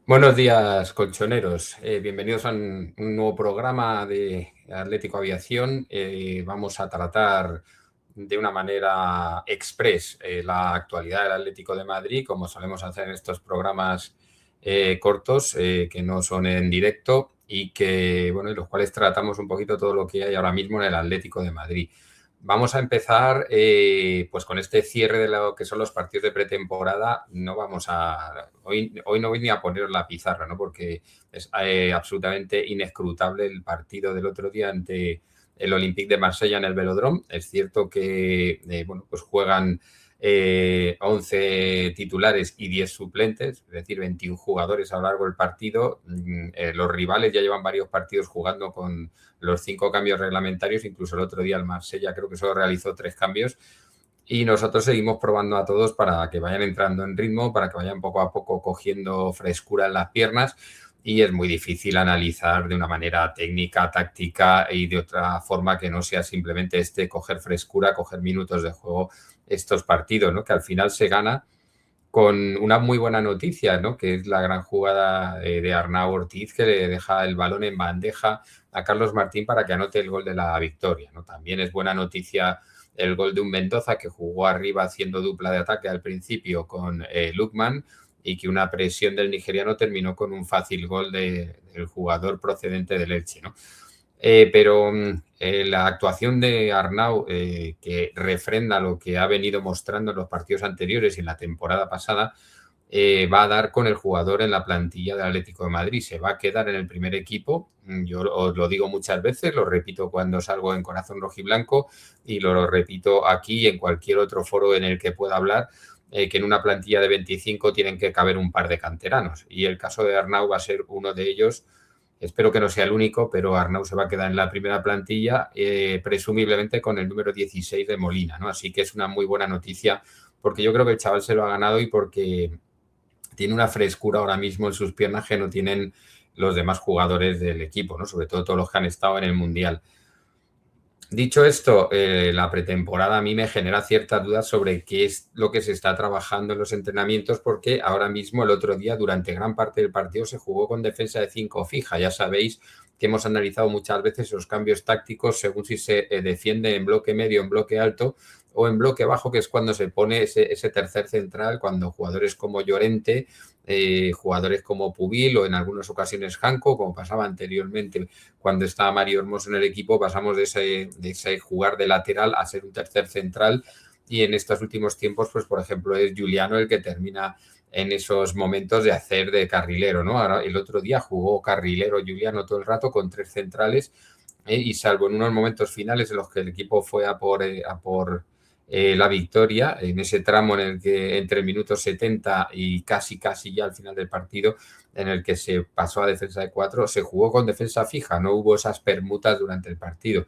Buenos días, colchoneros. Bienvenidos a un nuevo programa de Atlético Aviación. Vamos a tratar de una manera express la actualidad del Atlético de Madrid, como solemos hacer en estos programas cortos que no son en directo y que, bueno, en los cuales tratamos un poquito todo lo que hay ahora mismo en el Atlético de Madrid. Vamos a empezar pues con este cierre de lo que son los partidos de pretemporada. Hoy no voy ni a poner la pizarra, ¿no? Porque es absolutamente inescrutable el partido del otro día ante el Olympique de Marsella en el Velódromo. Es cierto que pues juegan 11 titulares y 10 suplentes, es decir, 21 jugadores a lo largo del partido. Los rivales ya llevan varios partidos jugando con los 5 cambios reglamentarios, incluso el otro día el Marsella creo que solo realizó 3 cambios. Y nosotros seguimos probando a todos para que vayan entrando en ritmo, para que vayan poco a poco cogiendo frescura en las piernas. Y es muy difícil analizar de una manera técnica, táctica y de otra forma que no sea simplemente coger frescura, coger minutos de juego estos partidos, ¿no? Que al final se gana con una muy buena noticia, ¿no? Que es la gran jugada de Arnau Ortiz, que le deja el balón en bandeja a Carlos Martín para que anote el gol de la victoria, ¿no? También es buena noticia el gol de un Mendoza que jugó arriba haciendo dupla de ataque al principio con Lukman y que una presión del nigeriano terminó con un fácil gol del jugador procedente del Elche, ¿no? Pero la actuación de Arnau, que refrenda lo que ha venido mostrando en los partidos anteriores y en la temporada pasada, va a dar con el jugador en la plantilla del Atlético de Madrid. Se va a quedar en el primer equipo. Yo os lo digo muchas veces, lo repito cuando salgo en Corazón Rojiblanco y lo repito aquí y en cualquier otro foro en el que pueda hablar, que en una plantilla de 25 tienen que caber un par de canteranos. Y el caso de Arnau va a ser uno de ellos. Espero que no sea el único, pero Arnau se va a quedar en la primera plantilla, presumiblemente con el número 16 de Molina, ¿no? Así que es una muy buena noticia porque yo creo que el chaval se lo ha ganado y porque tiene una frescura ahora mismo en sus piernas que no tienen los demás jugadores del equipo, ¿no? Sobre todo todos los que han estado en el Mundial. Dicho esto, la pretemporada a mí me genera ciertas dudas sobre qué es lo que se está trabajando en los entrenamientos, porque ahora mismo el otro día, durante gran parte del partido, se jugó con defensa de 5 fija. Ya sabéis que hemos analizado muchas veces los cambios tácticos según si se defiende en bloque medio, en bloque alto o en bloque bajo, que es cuando se pone ese tercer central, cuando jugadores como Llorente, jugadores como Pubil o en algunas ocasiones Janko, como pasaba anteriormente cuando estaba Mario Hermoso en el equipo, pasamos de ese jugar de lateral a ser un tercer central y en estos últimos tiempos, pues por ejemplo, es Giuliano el que termina en esos momentos de hacer de carrilero, ¿no? Ahora, el otro día jugó carrilero Giuliano todo el rato con 3 centrales y salvo en unos momentos finales en los que el equipo fue a por la victoria, en ese tramo en el que entre el minuto 70 y casi ya al final del partido, en el que se pasó a defensa de 4, se jugó con defensa fija, no hubo esas permutas durante el partido.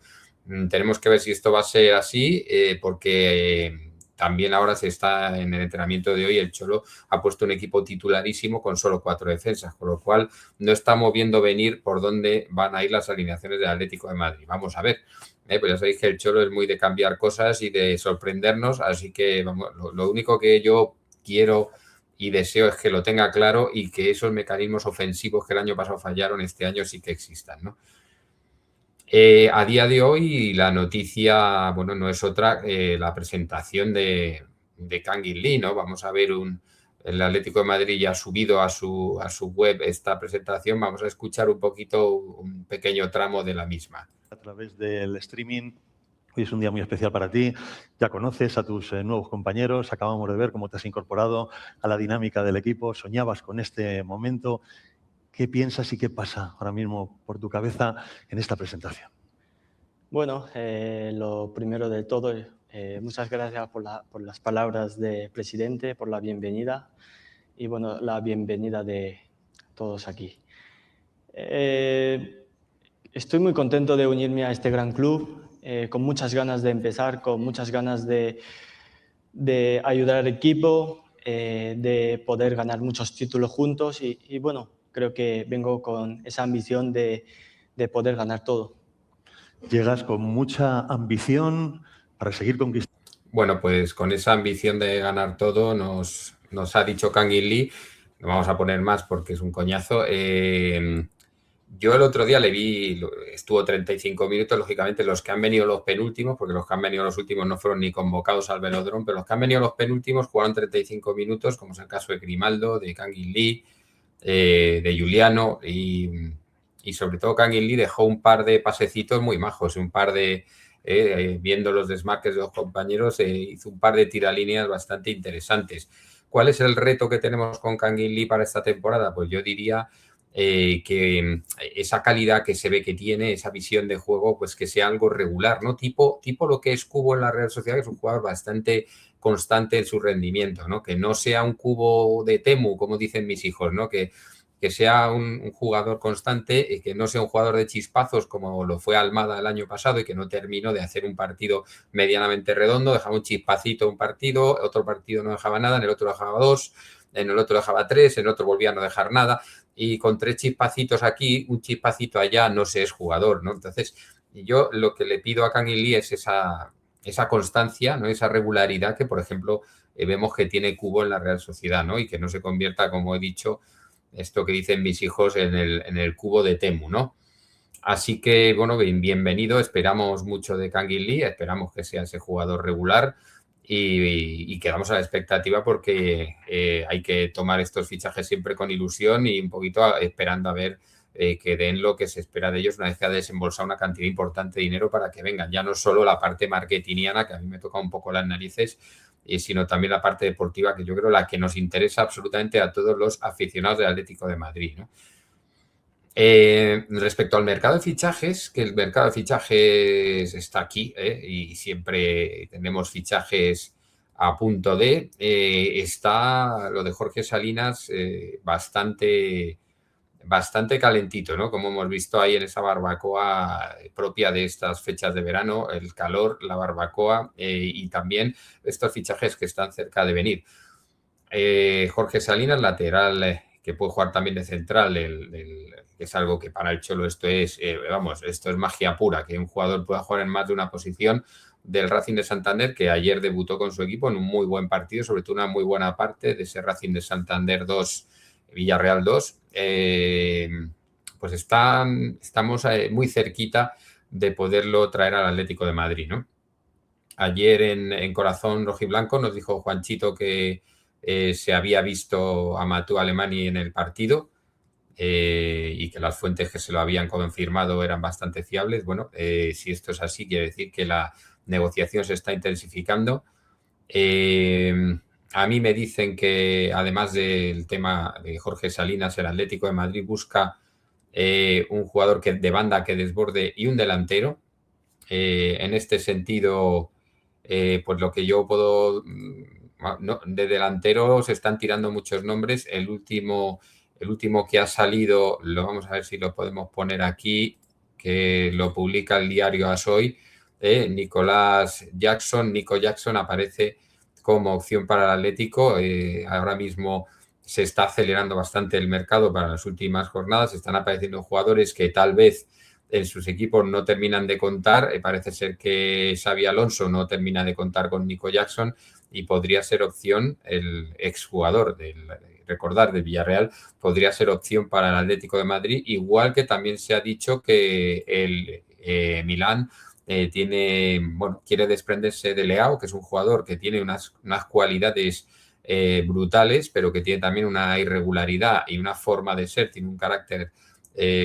Tenemos que ver si esto va a ser así, porque también ahora se está en el entrenamiento de hoy, el Cholo ha puesto un equipo titularísimo con solo 4 defensas, con lo cual no estamos viendo venir por dónde van a ir las alineaciones del Atlético de Madrid. Vamos a ver. Pues ya sabéis que el Cholo es muy de cambiar cosas y de sorprendernos, así que vamos, lo único que yo quiero y deseo es que lo tenga claro y que esos mecanismos ofensivos que el año pasado fallaron, este año sí que existan, ¿no? A día de hoy la noticia, bueno, no es otra, la presentación de Kangin Lee, ¿no? Vamos a ver el Atlético de Madrid ya ha subido a su web esta presentación, vamos a escuchar un poquito, un pequeño tramo de la misma. A través del streaming, hoy es un día muy especial para ti, ya conoces a tus nuevos compañeros, acabamos de ver cómo te has incorporado a la dinámica del equipo, soñabas con este momento. ¿Qué piensas y qué pasa ahora mismo por tu cabeza en esta presentación? Bueno, lo primero de todo, muchas gracias por las palabras del presidente, por la bienvenida y bueno, la bienvenida de todos aquí. Estoy muy contento de unirme a este gran club, con muchas ganas de empezar, con muchas ganas de ayudar al equipo, de poder ganar muchos títulos juntos y bueno, creo que vengo con esa ambición de poder ganar todo. Llegas con mucha ambición para seguir conquistando. Bueno, pues con esa ambición de ganar todo nos ha dicho Kang In Lee, no vamos a poner más porque es un coñazo. Yo el otro día le vi, estuvo 35 minutos, lógicamente los que han venido los penúltimos, porque los que han venido los últimos no fueron ni convocados al velódromo, pero los que han venido los penúltimos jugaron 35 minutos, como es el caso de Grimaldo, de Kang In Lee, de Juliano y sobre todo Kang In Lee dejó un par de pasecitos muy majos, un par de, viendo los desmarques de los compañeros, hizo un par de tiralíneas bastante interesantes. ¿Cuál es el reto que tenemos con Kang In Lee para esta temporada? Pues yo diría que esa calidad que se ve que tiene, esa visión de juego, pues que sea algo regular, ¿no? Tipo lo que es Cubo en la Real Sociedad, que es un jugador bastante constante en su rendimiento, ¿no? Que no sea un Cubo de Temu, como dicen mis hijos, ¿no? Que sea un jugador constante y que no sea un jugador de chispazos como lo fue Almada el año pasado y que no terminó de hacer un partido medianamente redondo, dejaba un chispacito un partido, otro partido no dejaba nada, en el otro dejaba 2, en el otro dejaba 3, en el otro volvía a no dejar nada y con 3 chispacitos aquí, un chispacito allá, no se es jugador, ¿no? Entonces, yo lo que le pido a Kang In Lee es esa constancia, ¿no? Esa regularidad que, por ejemplo, vemos que tiene Cubo en la Real Sociedad, ¿no? Y que no se convierta, como he dicho, esto que dicen mis hijos en el Cubo de Temu, ¿no? Así que, bueno, bienvenido, esperamos mucho de Kang In Lee, esperamos que sea ese jugador regular y quedamos a la expectativa porque hay que tomar estos fichajes siempre con ilusión y un poquito esperando a ver que den lo que se espera de ellos una vez que ha desembolsado una cantidad importante de dinero para que vengan. Ya no solo la parte marketingiana, que a mí me toca un poco las narices, sino también la parte deportiva, que yo creo la que nos interesa absolutamente a todos los aficionados del Atlético de Madrid, ¿no? Respecto al mercado de fichajes, que el mercado de fichajes está aquí y siempre tenemos fichajes a punto de, está lo de Jorge Salinas bastante calentito, ¿no? Como hemos visto ahí en esa barbacoa propia de estas fechas de verano, el calor, la barbacoa y también estos fichajes que están cerca de venir. Jorge Salinas, lateral, que puede jugar también de central, que es algo que para el Cholo esto es, esto es magia pura, que un jugador pueda jugar en más de una posición, del Racing de Santander, que ayer debutó con su equipo en un muy buen partido, sobre todo una muy buena parte de ese Racing de Santander 2, Villarreal 2. Pues estamos muy cerquita de poderlo traer al Atlético de Madrid, ¿no? Ayer en Corazón Rojiblanco nos dijo Juanchito que se había visto a Mateu Alemany en el partido y que las fuentes que se lo habían confirmado eran bastante fiables. Bueno, si esto es así, quiere decir que la negociación se está intensificando. A mí me dicen que, además del tema de Jorge Salinas, el Atlético de Madrid busca un jugador de banda que desborde y un delantero. En este sentido, pues lo que yo puedo... de delantero se están tirando muchos nombres. El último que ha salido, lo vamos a ver si lo podemos poner aquí, que lo publica el diario AS Hoy, Nico Jackson aparece como opción para el Atlético. Ahora mismo se está acelerando bastante el mercado para las últimas jornadas. Están apareciendo jugadores que tal vez en sus equipos no terminan de contar. Parece ser que Xabi Alonso no termina de contar con Nico Jackson y podría ser opción el exjugador del Villarreal, podría ser opción para el Atlético de Madrid, igual que también se ha dicho que el Milán quiere desprenderse de Leao, que es un jugador que tiene unas cualidades brutales, pero que tiene también una irregularidad y una forma de ser, tiene un carácter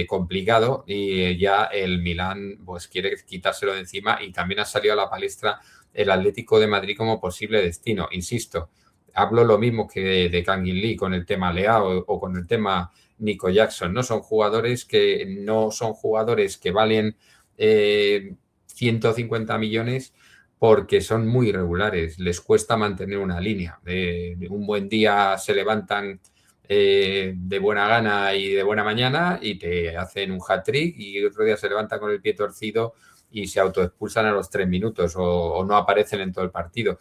complicado y ya el Milán pues quiere quitárselo de encima y también ha salido a la palestra el Atlético de Madrid como posible destino. Insisto, Hablo lo mismo que de Kangin Lee con el tema Leao o con el tema Nico Jackson, ¿no? Son jugadores que no son jugadores que valen 150 millones porque son muy irregulares, les cuesta mantener una línea. De un buen día se levantan de buena gana y de buena mañana y te hacen un hat-trick, y otro día se levantan con el pie torcido y se autoexpulsan a los 3 minutos o no aparecen en todo el partido.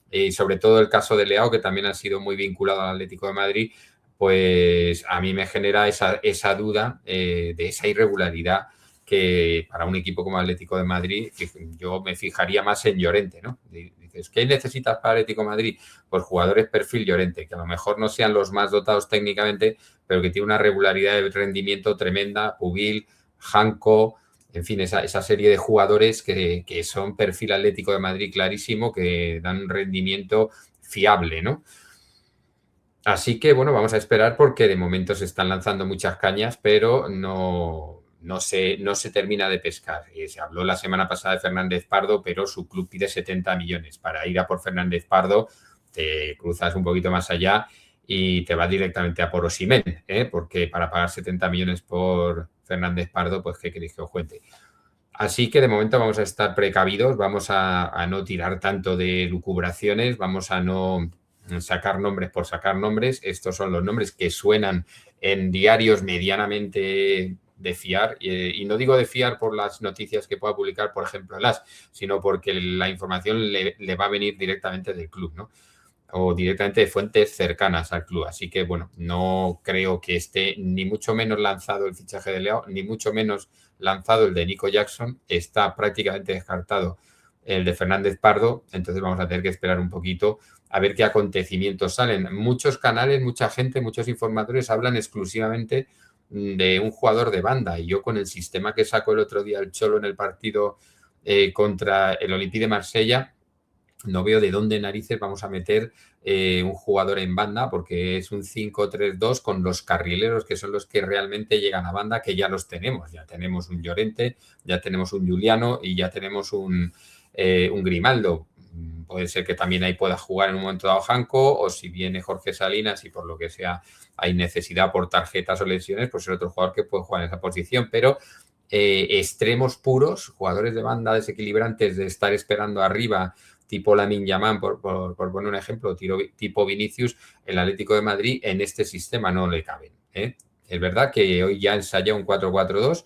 Y sobre todo el caso de Leao, que también ha sido muy vinculado al Atlético de Madrid, pues a mí me genera esa duda de esa irregularidad que para un equipo como Atlético de Madrid, yo me fijaría más en Llorente, ¿no? Dices, ¿qué necesitas para Atlético de Madrid? Pues jugadores perfil Llorente, que a lo mejor no sean los más dotados técnicamente, pero que tiene una regularidad de rendimiento tremenda, Pubil, Janko, en fin, esa serie de jugadores que son perfil Atlético de Madrid clarísimo, que dan un rendimiento fiable, ¿no? Así que, bueno, vamos a esperar porque de momento se están lanzando muchas cañas, pero no se termina de pescar. Se habló la semana pasada de Fernández Pardo, pero su club pide 70 millones. Para ir a por Fernández Pardo te cruzas un poquito más allá y te vas directamente a por Osimhen, porque para pagar 70 millones por Fernández Pardo, pues ¿qué queréis que os cuente? Así que de momento vamos a estar precavidos, vamos a no tirar tanto de lucubraciones, vamos a no sacar nombres por sacar nombres. Estos son los nombres que suenan en diarios medianamente de fiar, y no digo de fiar por las noticias que pueda publicar, por ejemplo, el AS, sino porque la información le va a venir directamente del club, ¿no? O directamente de fuentes cercanas al club. Así que, bueno, no creo que esté ni mucho menos lanzado el fichaje de Leao, ni mucho menos lanzado el de Nico Jackson. Está prácticamente descartado el de Fernández Pardo, entonces vamos a tener que esperar un poquito a ver qué acontecimientos salen. Muchos canales, mucha gente, muchos informadores hablan exclusivamente de un jugador de banda, y yo con el sistema que sacó el otro día el Cholo en el partido contra el Olympique de Marsella, no veo de dónde narices vamos a meter un jugador en banda, porque es un 5-3-2 con los carrileros, que son los que realmente llegan a banda, que ya los tenemos. Ya tenemos un Llorente, ya tenemos un Juliano y ya tenemos un Grimaldo. Puede ser que también ahí pueda jugar en un momento dado Janko, o si viene Jorge Salinas y por lo que sea hay necesidad por tarjetas o lesiones, pues es otro jugador que puede jugar en esa posición. Pero extremos puros, jugadores de banda desequilibrantes, de estar esperando arriba, tipo Lamine Yamal, por poner un ejemplo, tipo Vinicius, el Atlético de Madrid en este sistema no le caben. Es verdad que hoy ya ensaya un 4-4-2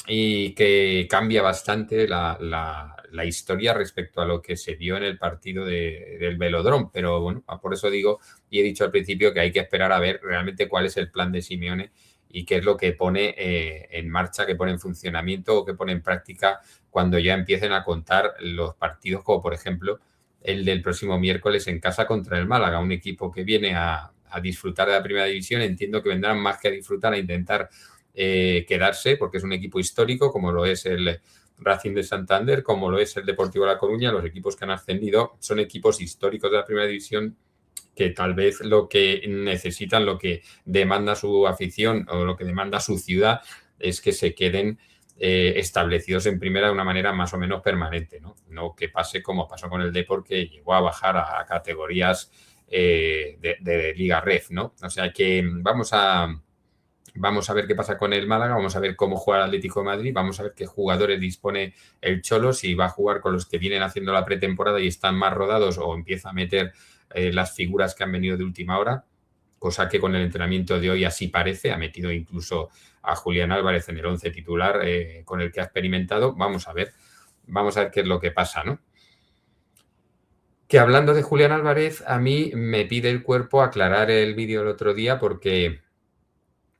y que cambia bastante la historia respecto a lo que se vio en el partido del Velodrome, pero bueno, por eso digo, y he dicho al principio, que hay que esperar a ver realmente cuál es el plan de Simeone y qué es lo que pone en marcha, que pone en funcionamiento o que pone en práctica cuando ya empiecen a contar los partidos, como por ejemplo el del próximo miércoles en casa contra el Málaga, un equipo que viene a disfrutar de la primera división. Entiendo que vendrán más que a disfrutar, a intentar quedarse, porque es un equipo histórico, como lo es el Racing de Santander, como lo es el Deportivo La Coruña. Los equipos que han ascendido son equipos históricos de la primera división, que tal vez lo que necesitan, lo que demanda su afición o lo que demanda su ciudad, es que se queden establecidos en primera de una manera más o menos permanente, no que pase como pasó con el Depor, que llegó a bajar a categorías de Liga Ref, ¿no? O sea que vamos a ver qué pasa con el Málaga, vamos a ver cómo juega el Atlético de Madrid, vamos a ver qué jugadores dispone el Cholo, si va a jugar con los que vienen haciendo la pretemporada y están más rodados, o empieza a meter las figuras que han venido de última hora, cosa que con el entrenamiento de hoy así parece. Ha metido incluso a Julián Álvarez en el 11 titular con el que ha experimentado. Vamos a ver qué es lo que pasa, ¿no? Que hablando de Julián Álvarez, a mí me pide el cuerpo aclarar el vídeo el otro día, porque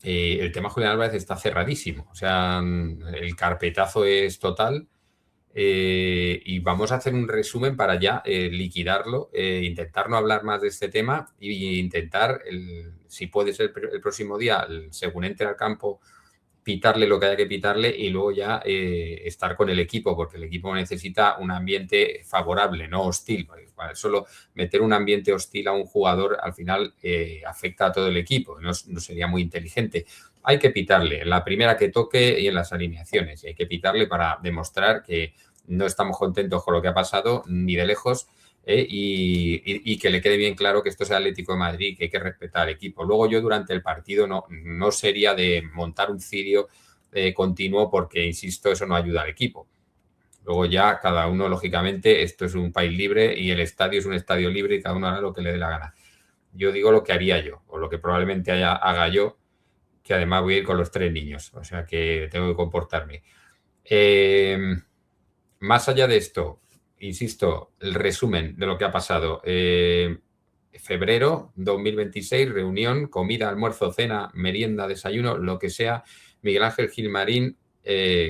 el tema Julián Álvarez está cerradísimo. O sea, el carpetazo es total. Y vamos a hacer un resumen para ya liquidarlo, intentar no hablar más de este tema e intentar, si puede ser el próximo día, según entre al campo, pitarle lo que haya que pitarle y luego ya estar con el equipo, porque el equipo necesita un ambiente favorable, no hostil. Solo meter un ambiente hostil a un jugador al final afecta a todo el equipo, no sería muy inteligente. Hay que pitarle en la primera que toque y en las alineaciones, y hay que pitarle para demostrar que no estamos contentos con lo que ha pasado, ni de lejos, y que le quede bien claro que esto es el Atlético de Madrid, que hay que respetar al equipo. Luego yo durante el partido no sería de montar un cirio continuo porque, insisto, eso no ayuda al equipo. Luego ya cada uno, lógicamente, esto es un país libre y el estadio es un estadio libre y cada uno hará lo que le dé la gana. Yo digo lo que haría yo o lo que probablemente haga yo, que además voy a ir con los 3 niños, o sea que tengo que comportarme. Más allá de esto, insisto, el resumen de lo que ha pasado. Febrero 2026, reunión, comida, almuerzo, cena, merienda, desayuno, lo que sea. Miguel Ángel Gilmarín,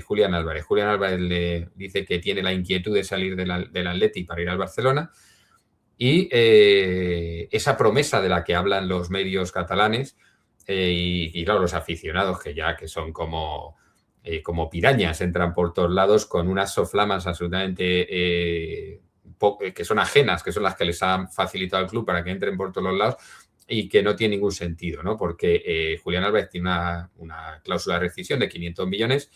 Julián Álvarez. Julián Álvarez le dice que tiene la inquietud de salir del Atleti para ir al Barcelona. Y esa promesa de la que hablan los medios catalanes y claro, los aficionados que son como pirañas, entran por todos lados con unas soflamas absolutamente que son ajenas, que son las que les han facilitado al club para que entren por todos los lados y que no tiene ningún sentido, ¿no? Porque Julián Álvarez tiene una cláusula de rescisión de 500 millones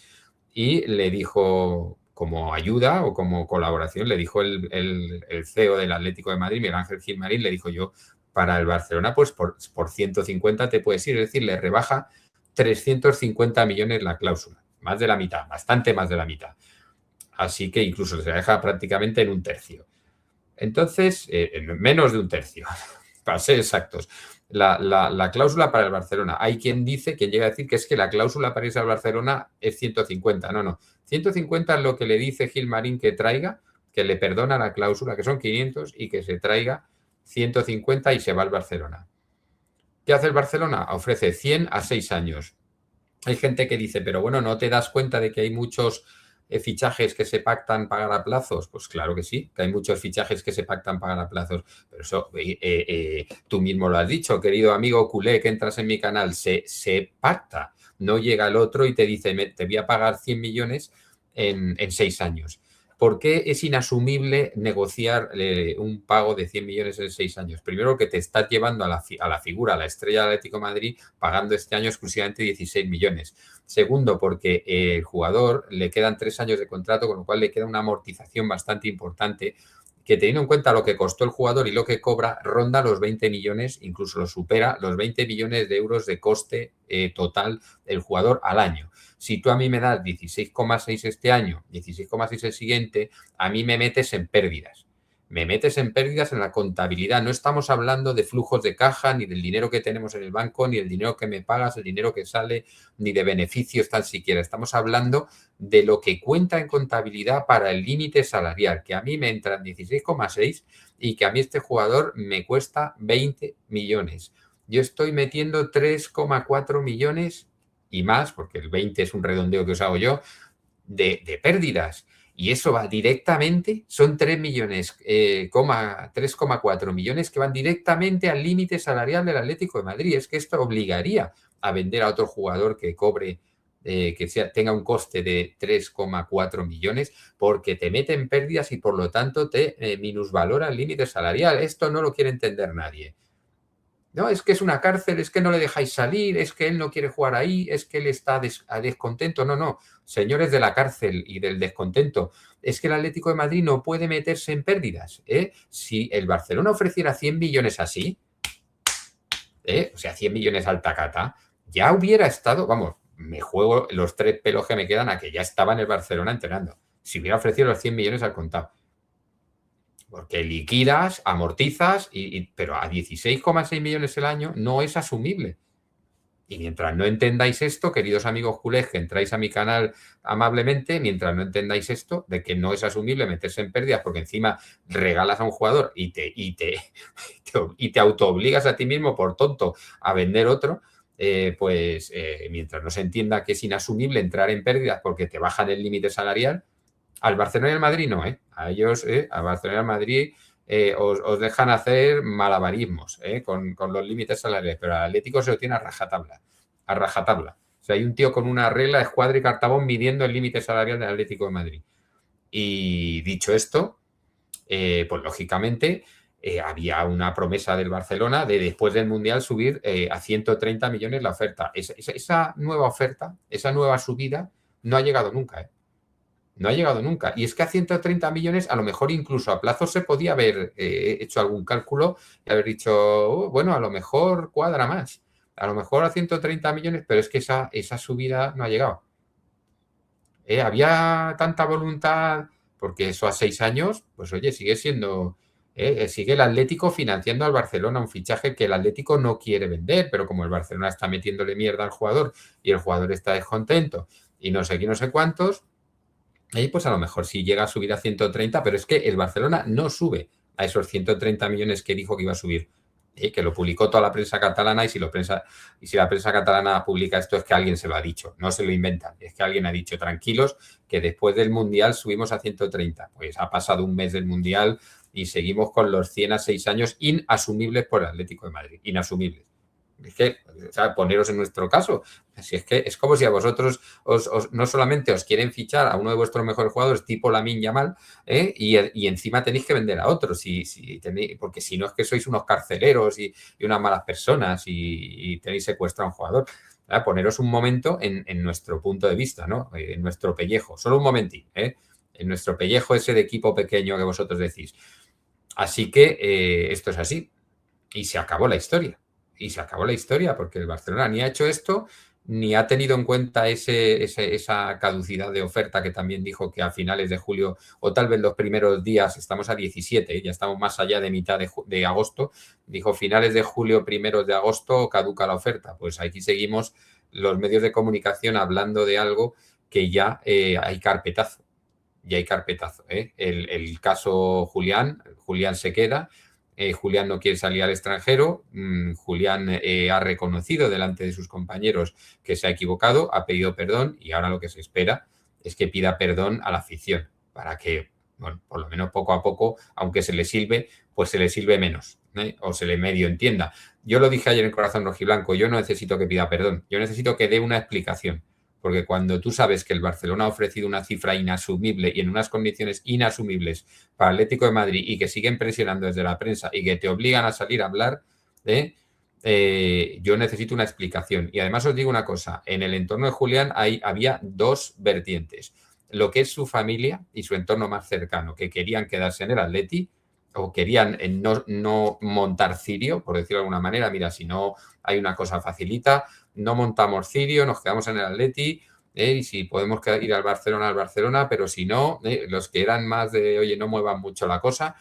y le dijo, como ayuda o como colaboración, le dijo el CEO del Atlético de Madrid, Miguel Ángel Gilmarín, le dijo yo, para el Barcelona, pues por 150 te puedes ir, es decir, le rebaja 350 millones la cláusula, más de la mitad, bastante más de la mitad. Así que incluso se deja prácticamente en un tercio. Entonces, en menos de un tercio, para ser exactos. La cláusula para el Barcelona. Hay quien llega a decir que es que la cláusula para irse al Barcelona es 150. No. 150 es lo que le dice Gilmarín que traiga, que le perdona la cláusula, que son 500, y que se traiga 150 y se va al Barcelona. ¿Qué hace el Barcelona? Ofrece 100 a 6 años. Hay gente que dice, pero bueno, ¿no te das cuenta de que hay muchos fichajes que se pactan pagar a plazos? Pues claro que sí, que hay muchos fichajes que se pactan pagar a plazos. Pero eso tú mismo lo has dicho, querido amigo culé, que entras en mi canal, se pacta. No llega el otro y te dice, te voy a pagar 100 millones en 6 años. ¿Por qué es inasumible negociar un pago de 100 millones en 6 años? Primero, que te estás llevando a la figura, a la estrella del Atlético de Madrid, pagando este año exclusivamente 16 millones. Segundo, porque el jugador le quedan 3 años de contrato, con lo cual le queda una amortización bastante importante, que teniendo en cuenta lo que costó el jugador y lo que cobra, ronda los 20 millones, incluso lo supera, los 20 millones de euros de coste total del jugador al año. Si tú a mí me das 16,6 este año, 16,6 el siguiente, a mí me metes en pérdidas. Me metes en pérdidas en la contabilidad. No estamos hablando de flujos de caja, ni del dinero que tenemos en el banco, ni el dinero que me pagas, el dinero que sale, ni de beneficios tan siquiera. Estamos hablando de lo que cuenta en contabilidad para el límite salarial, que a mí me entran 16,6 y que a mí este jugador me cuesta 20 millones. Yo estoy metiendo 3,4 millones y más, porque el 20 es un redondeo que os hago yo, de pérdidas. Y eso va directamente, son 3,4 millones que van directamente al límite salarial del Atlético de Madrid. Es que esto obligaría a vender a otro jugador que cobre, tenga un coste de 3,4 millones, porque te mete en pérdidas y por lo tanto te minusvalora el límite salarial. Esto no lo quiere entender nadie. No, es que es una cárcel, es que no le dejáis salir, es que él no quiere jugar ahí, es que él está descontento. No, señores de la cárcel y del descontento, es que el Atlético de Madrid no puede meterse en pérdidas. Si el Barcelona ofreciera 100 millones así, o sea, 100 millones al tacata, ya hubiera estado, vamos, me juego los 3 pelos que me quedan a que ya estaba en el Barcelona entrenando. Si hubiera ofrecido los 100 millones al contado. Porque liquidas, amortizas, pero a 16,6 millones el año no es asumible. Y mientras no entendáis esto, queridos amigos culés que entráis a mi canal amablemente, mientras no entendáis esto de que no es asumible meterse en pérdidas porque encima regalas a un jugador y te autoobligas a ti mismo por tonto a vender otro, mientras no se entienda que es inasumible entrar en pérdidas porque te bajan el límite salarial, al Barcelona y al Madrid no, a ellos, al Barcelona y al Madrid os dejan hacer malabarismos con los límites salariales, pero al Atlético se lo tiene a rajatabla. O sea, hay un tío con una regla, escuadra y cartabón midiendo el límite salarial del Atlético de Madrid. Y dicho esto, pues lógicamente había una promesa del Barcelona de después del Mundial subir a 130 millones la oferta. Esa nueva oferta, esa nueva subida no ha llegado nunca, No ha llegado nunca. Y es que a 130 millones, a lo mejor incluso a plazo se podía haber hecho algún cálculo y haber dicho, bueno, a lo mejor cuadra más. A lo mejor a 130 millones, pero es que esa subida no ha llegado. Había tanta voluntad, porque eso a 6 años, pues oye, sigue siendo, sigue el Atlético financiando al Barcelona, un fichaje que el Atlético no quiere vender, pero como el Barcelona está metiéndole mierda al jugador y el jugador está descontento y no sé qué, no sé cuántos, pues a lo mejor sí llega a subir a 130, pero es que el Barcelona no sube a esos 130 millones que dijo que iba a subir. Que lo publicó toda la prensa catalana y si la prensa catalana publica esto es que alguien se lo ha dicho, no se lo inventan, es que alguien ha dicho, tranquilos, que después del Mundial subimos a 130. Pues ha pasado un mes del Mundial y seguimos con los 100 a 6 años inasumibles por el Atlético de Madrid, inasumibles. Es que, o sea, poneros en nuestro caso. Si es que es como si a vosotros no solamente os quieren fichar a uno de vuestros mejores jugadores, tipo Lamine Yamal, y encima tenéis que vender a otros, porque si no es que sois unos carceleros y unas malas personas y tenéis secuestrado a un jugador. Poneros un momento en nuestro punto de vista, ¿no? En nuestro pellejo, solo un momentín, en nuestro pellejo ese de equipo pequeño que vosotros decís. Así que esto es así y se acabó la historia. Y se acabó la historia porque el Barcelona ni ha hecho esto ni ha tenido en cuenta esa caducidad de oferta que también dijo que a finales de julio o tal vez los primeros días, estamos a 17, ya estamos más allá de mitad de agosto, dijo finales de julio, primeros de agosto caduca la oferta. Pues aquí seguimos los medios de comunicación hablando de algo que ya hay carpetazo. Ya hay carpetazo. El caso Julián se queda. Julián no quiere salir al extranjero. Julián ha reconocido delante de sus compañeros que se ha equivocado, ha pedido perdón y ahora lo que se espera es que pida perdón a la afición para que, bueno, por lo menos poco a poco, aunque se le silbe, pues se le silbe menos, o se le medio entienda. Yo lo dije ayer en Corazón Rojiblanco, yo no necesito que pida perdón, yo necesito que dé una explicación. Porque cuando tú sabes que el Barcelona ha ofrecido una cifra inasumible y en unas condiciones inasumibles para el Atlético de Madrid y que siguen presionando desde la prensa y que te obligan a salir a hablar, yo necesito una explicación. Y además os digo una cosa, en el entorno de Julián había dos vertientes. Lo que es su familia y su entorno más cercano, que querían quedarse en el Atleti o querían no montar cirio, por decirlo de alguna manera. Mira, si no hay una cosa facilita, no montamos cirio, nos quedamos en el Atleti, y si podemos ir al Barcelona, pero si no, los que eran más de, oye, no muevan mucho la cosa.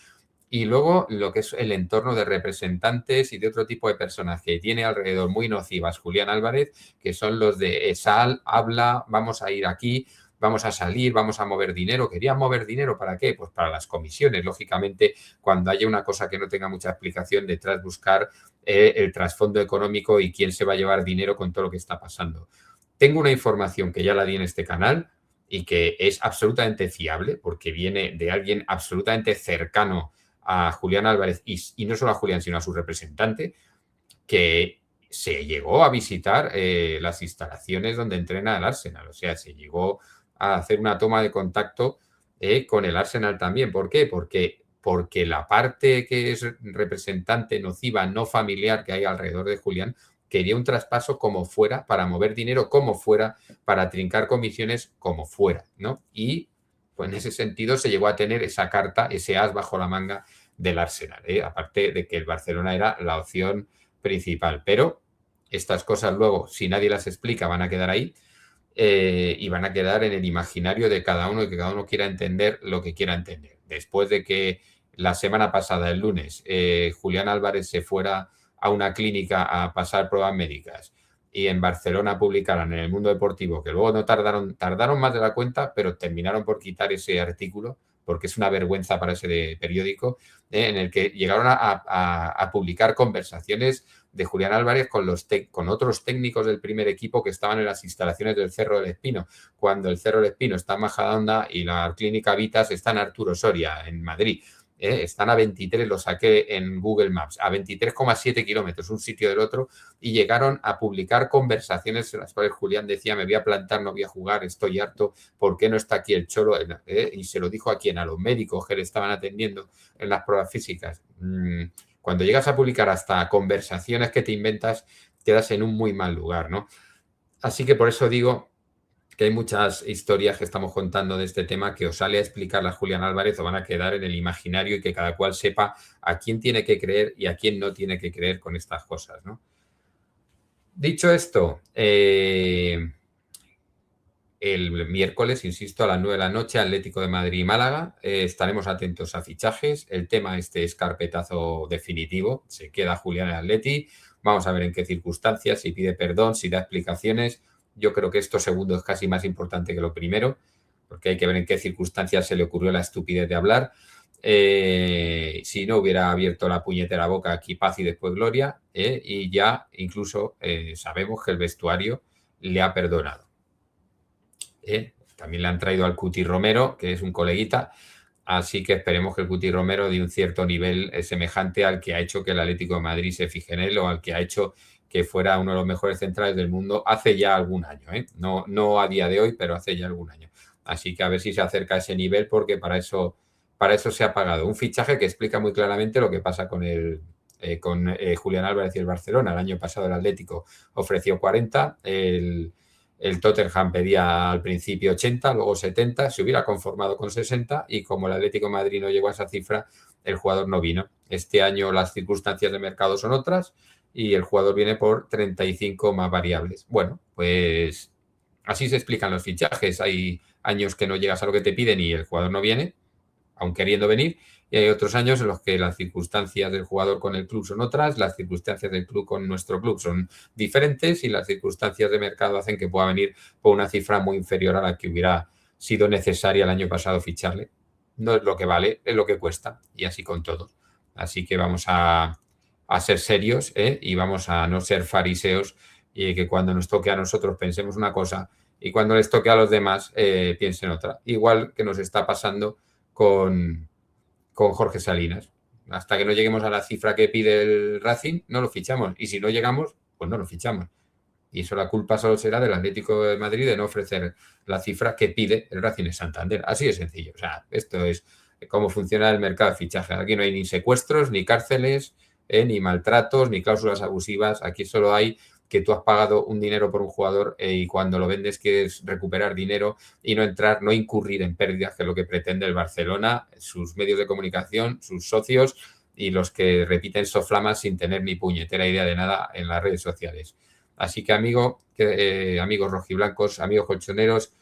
Y luego lo que es el entorno de representantes y de otro tipo de personas que tiene alrededor muy nocivas Julián Álvarez, que son los de sal, habla, vamos a ir aquí, vamos a salir, vamos a mover dinero. ¿Querían mover dinero para qué? Pues para las comisiones. Lógicamente, cuando haya una cosa que no tenga mucha explicación detrás, buscar el trasfondo económico y quién se va a llevar dinero con todo lo que está pasando. Tengo una información que ya la di en este canal y que es absolutamente fiable porque viene de alguien absolutamente cercano a Julián Álvarez y no solo a Julián, sino a su representante, que se llegó a visitar las instalaciones donde entrena el Arsenal. O sea, se llegó a hacer una toma de contacto con el Arsenal también. ¿Por qué? Porque la parte que es representante nociva, no familiar que hay alrededor de Julián, quería un traspaso como fuera, para mover dinero como fuera, para trincar comisiones como fuera, ¿no? Y pues en ese sentido se llegó a tener esa carta, ese as bajo la manga del Arsenal, aparte de que el Barcelona era la opción principal. Pero estas cosas luego, si nadie las explica, van a quedar ahí y van a quedar en el imaginario de cada uno y que cada uno quiera entender lo que quiera entender. Después de que la semana pasada, el lunes, Julián Álvarez se fuera a una clínica a pasar pruebas médicas y en Barcelona publicaran en El Mundo Deportivo, que luego no tardaron más de la cuenta, pero terminaron por quitar ese artículo porque es una vergüenza para ese periódico, en el que llegaron a publicar conversaciones de Julián Álvarez con otros técnicos del primer equipo que estaban en las instalaciones del Cerro del Espino, cuando el Cerro del Espino está en Majadahonda y la Clínica Vitas está en Arturo Soria, en Madrid. Están a 23, lo saqué en Google Maps, a 23,7 kilómetros, un sitio del otro, y llegaron a publicar conversaciones en las cuales Julián decía, me voy a plantar, no voy a jugar, estoy harto, ¿por qué no está aquí el Cholo? Y se lo dijo a quien, a los médicos que le estaban atendiendo en las pruebas físicas. Cuando llegas a publicar hasta conversaciones que te inventas, quedas en un muy mal lugar, ¿no? Así que por eso digo que hay muchas historias que estamos contando de este tema que os sale a explicarlas Julián Álvarez o van a quedar en el imaginario y que cada cual sepa a quién tiene que creer y a quién no tiene que creer con estas cosas, ¿no? Dicho esto, el miércoles, insisto, a las 9 de la noche, Atlético de Madrid y Málaga. Estaremos atentos a fichajes. El tema este es carpetazo definitivo. Se queda Julián en Atleti. Vamos a ver en qué circunstancias, si pide perdón, si da explicaciones. Yo creo que esto segundo es casi más importante que lo primero, porque hay que ver en qué circunstancias se le ocurrió la estupidez de hablar. Si no hubiera abierto la puñetera boca, aquí paz y después gloria, y ya incluso sabemos que el vestuario le ha perdonado. También le han traído al Cuti Romero, que es un coleguita, así que esperemos que el Cuti Romero de un cierto nivel semejante al que ha hecho que el Atlético de Madrid se fije en él o al que ha hecho que fuera uno de los mejores centrales del mundo hace ya algún año, no a día de hoy, pero hace ya algún año. Así que a ver si se acerca a ese nivel, porque para eso se ha pagado. Un fichaje que explica muy claramente lo que pasa con Julián Álvarez y el Barcelona. El año pasado el Atlético ofreció 40, el Tottenham pedía al principio 80, luego 70, se hubiera conformado con 60 y como el Atlético de Madrid no llegó a esa cifra, el jugador no vino. Este año las circunstancias de mercado son otras y el jugador viene por 35 más variables. Bueno, pues así se explican los fichajes. Hay años que no llegas a lo que te piden y el jugador no viene, aun queriendo venir, y hay otros años en los que las circunstancias del jugador con el club son otras, las circunstancias del club con nuestro club son diferentes y las circunstancias de mercado hacen que pueda venir por una cifra muy inferior a la que hubiera sido necesaria el año pasado ficharle. No es lo que vale, es lo que cuesta, y así con todos. Así que vamos a ser serios, y vamos a no ser fariseos y que cuando nos toque a nosotros pensemos una cosa y cuando les toque a los demás piensen otra. Igual que nos está pasando con Jorge Salinas. Hasta que no lleguemos a la cifra que pide el Racing, no lo fichamos. Y si no llegamos, pues no lo fichamos. Y eso la culpa solo será del Atlético de Madrid de no ofrecer la cifra que pide el Racing de Santander. Así de sencillo. O sea, esto es cómo funciona el mercado de fichajes. Aquí no hay ni secuestros, ni cárceles, ni maltratos, ni cláusulas abusivas. Aquí solo hay que tú has pagado un dinero por un jugador y cuando lo vendes quieres recuperar dinero y no incurrir en pérdidas, que es lo que pretende el Barcelona, sus medios de comunicación, sus socios y los que repiten soflamas sin tener ni puñetera idea de nada en las redes sociales. Así que amigos rojiblancos, amigos colchoneros,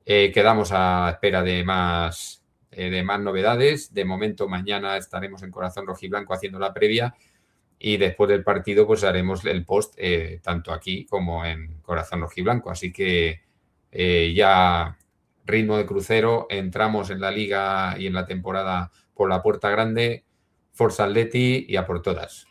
quedamos a espera de más novedades. De momento mañana estaremos en Corazón Rojiblanco haciendo la previa. Y después del partido pues haremos el post tanto aquí como en Corazón Rojiblanco. Así que ya ritmo de crucero, entramos en la liga y en la temporada por la puerta grande. Forza Atleti y a por todas.